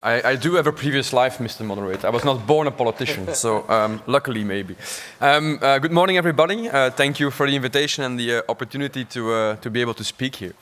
I do have a previous life, Mr. Moderator. I was not born a politician, so luckily maybe. Good morning, everybody. Thank you for the invitation and the opportunity to be able to speak here.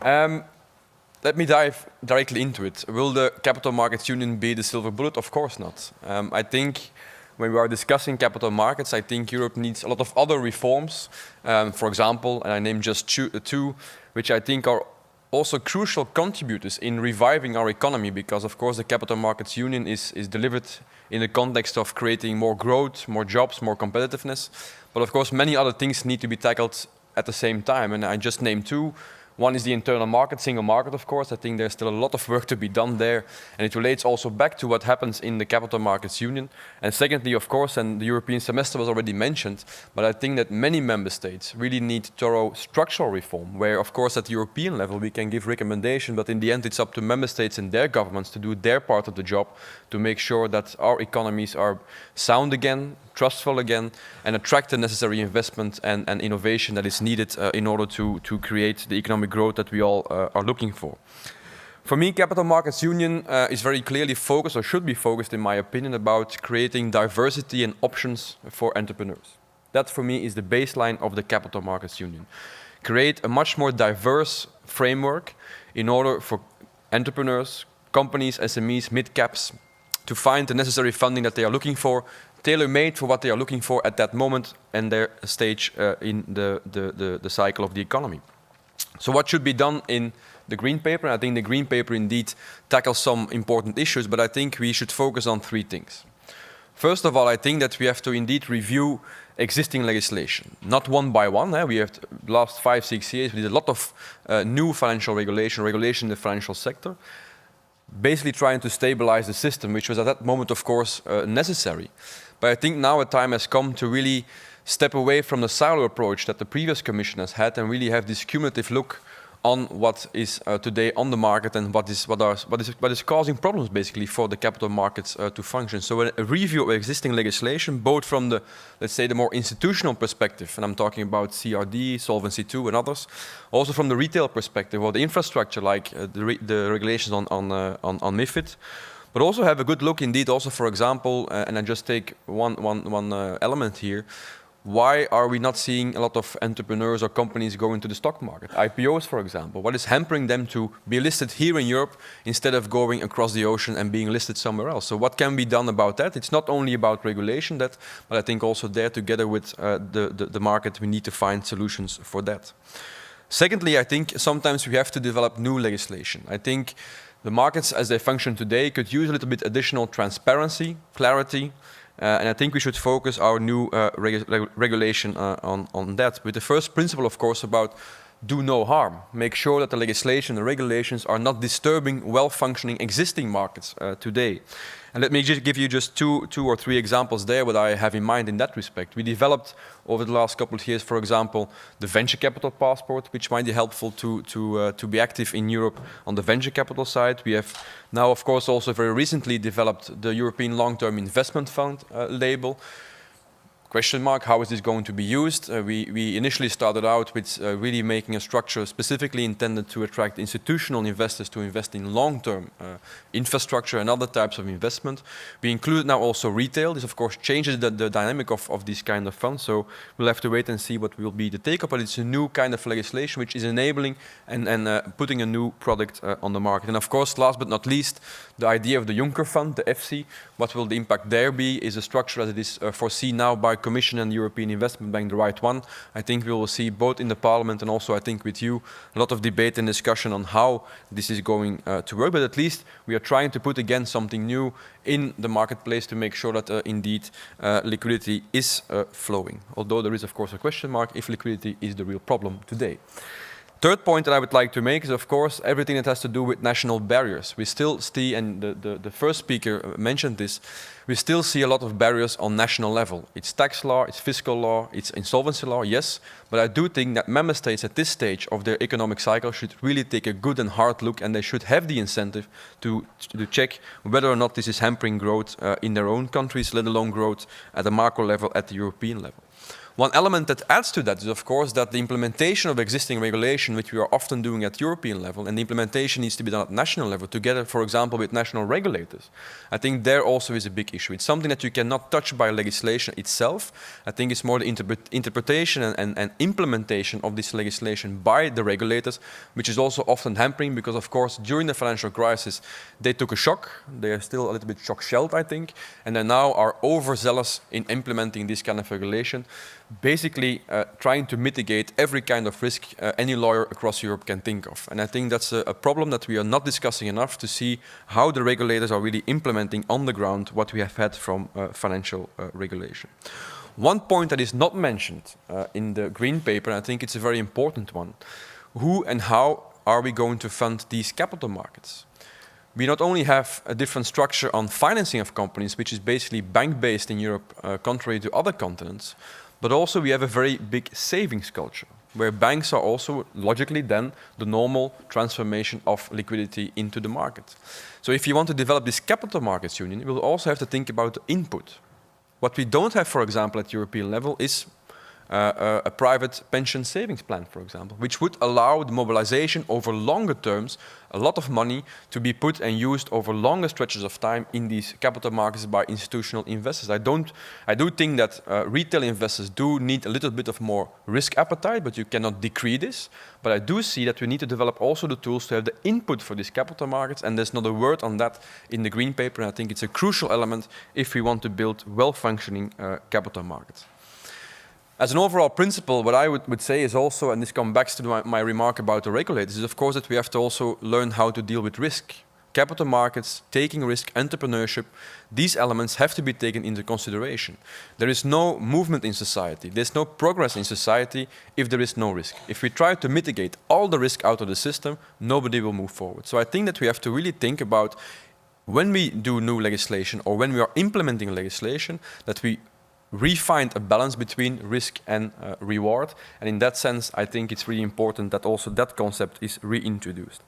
Let me dive directly into it. Will the Capital Markets Union be the silver bullet? Of course not. I think when we are discussing capital markets, I think Europe needs a lot of other reforms. For example, and I name just two, which I think are also crucial contributors in reviving our economy, because of course the Capital Markets Union is delivered in the context of creating more growth, more jobs, more competitiveness. But of course many other things need to be tackled at the same time, and I just named two. One is the internal market, single market, of course. I think there's still a lot of work to be done there, and it relates also back to what happens in the Capital Markets Union. And secondly, of course, and the European semester was already mentioned, but I think that many member states really need thorough structural reform, where, of course, at the European level we can give recommendations, but in the end it's up to member states and their governments to do their part of the job to make sure that our economies are sound again, trustful again, and attract the necessary investment and innovation that is needed in order to create the economic growth that we all are looking for. For me, Capital Markets Union is very clearly focused, or should be focused in my opinion, about creating diversity and options for entrepreneurs. That for me is the baseline of the Capital Markets Union. Create a much more diverse framework in order for entrepreneurs, companies, SMEs, mid-caps to find the necessary funding that they are looking for, tailor-made for what they are looking for at that moment and their stage in the cycle of the economy. So what should be done in the Green Paper? I think the Green Paper indeed tackles some important issues, but I think we should focus on three things. First of all, I think that we have to indeed review existing legislation, not one by one. We have the last 5-6 years, we did a lot of new financial regulation in the financial sector, basically trying to stabilize the system, which was at that moment, of course, necessary. But I think now a time has come to really step away from the silo approach that the previous Commission has had and really have this cumulative look on what is today on the market and what is causing problems basically for the capital markets to function. So a review of existing legislation, both from the, let's say, the more institutional perspective, and I'm talking about CRD, Solvency II and others, also from the retail perspective or the infrastructure like the regulations on MiFID, but also have a good look indeed also, for example, and I just take one element here, why are we not seeing a lot of entrepreneurs or companies going to the stock market? IPOs, for example. What is hampering them to be listed here in Europe instead of going across the ocean and being listed somewhere else? So what can be done about that? It's not only about regulation, but I think also there, together with the market, we need to find solutions for that. Secondly, I think sometimes we have to develop new legislation. I think the markets as they function today could use a little bit additional transparency, clarity, and I think we should focus our new regulation on that. With the first principle, of course, about do no harm. Make sure that the legislation, the regulations are not disturbing well-functioning existing markets today. And let me just give you just two or three examples there what I have in mind in that respect. We developed over the last couple of years, for example, the venture capital passport, which might be helpful to be active in Europe on the venture capital side. We have now, of course, also very recently developed the European Long-Term Investment Fund label. Question mark, how is this going to be used? We initially started out with really making a structure specifically intended to attract institutional investors to invest in long-term infrastructure and other types of investment. We include now also retail. This of course changes the dynamic of these kind of funds, so we'll have to wait and see what will be the take-up, but it's a new kind of legislation which is enabling and putting a new product on the market. And of course, last but not least, the idea of the Juncker Fund, the FC, what will the impact there be? Is a structure as it is foreseen now by Commission and the European Investment Bank the right one? I think we will see both in the Parliament and also I think with you a lot of debate and discussion on how this is going to work, but at least we are trying to put again something new in the marketplace to make sure that indeed liquidity is flowing, although there is of course a question mark if liquidity is the real problem today. Third point that I would like to make is, of course, everything that has to do with national barriers. We still see, and the first speaker mentioned this, we still see a lot of barriers on national level. It's tax law, it's fiscal law, it's insolvency law, yes, but I do think that member states at this stage of their economic cycle should really take a good and hard look, and they should have the incentive to check whether or not this is hampering growth in their own countries, let alone growth at the macro level, at the European level. One element that adds to that is, of course, that the implementation of existing regulation, which we are often doing at European level, and the implementation needs to be done at national level, together, for example, with national regulators. I think there also is a big issue. It's something that you cannot touch by legislation itself. I think it's more the interpretation and implementation of this legislation by the regulators, which is also often hampering because, of course, during the financial crisis, they took a shock. They are still a little bit shock-shelled, I think, and they now are overzealous in implementing this kind of regulation, basically trying to mitigate every kind of risk any lawyer across Europe can think of. And I think that's a problem that we are not discussing enough to see how the regulators are really implementing on the ground what we have had from financial regulation. One point that is not mentioned in the Green Paper, and I think it's a very important one, who and how are we going to fund these capital markets? We not only have a different structure on financing of companies, which is basically bank-based in Europe, contrary to other continents, but also we have a very big savings culture, where banks are also logically then the normal transformation of liquidity into the market. So if you want to develop this capital markets union, we'll also have to think about the input. What we don't have, for example, at European level is a private pension savings plan, for example, which would allow the mobilization over longer terms, a lot of money to be put and used over longer stretches of time in these capital markets by institutional investors. I do think that retail investors do need a little bit of more risk appetite, but you cannot decree this. But I do see that we need to develop also the tools to have the input for these capital markets, and there's not a word on that in the Green Paper, and I think it's a crucial element if we want to build well-functioning capital markets. As an overall principle, what I would say is also, and this comes back to my remark about the regulators, is of course that we have to also learn how to deal with risk. Capital markets, taking risk, entrepreneurship, these elements have to be taken into consideration. There is no movement in society, there's no progress in society if there is no risk. If we try to mitigate all the risk out of the system, nobody will move forward. So I think that we have to really think about when we do new legislation or when we are implementing legislation, that we find a balance between risk and reward. And in that sense, I think it's really important that also that concept is reintroduced.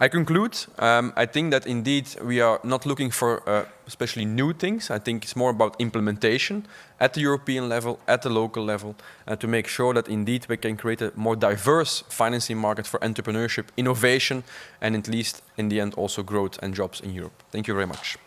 I conclude, I think that indeed we are not looking for especially new things. I think it's more about implementation at the European level, at the local level, to make sure that indeed we can create a more diverse financing market for entrepreneurship, innovation, and at least in the end also growth and jobs in Europe. Thank you very much.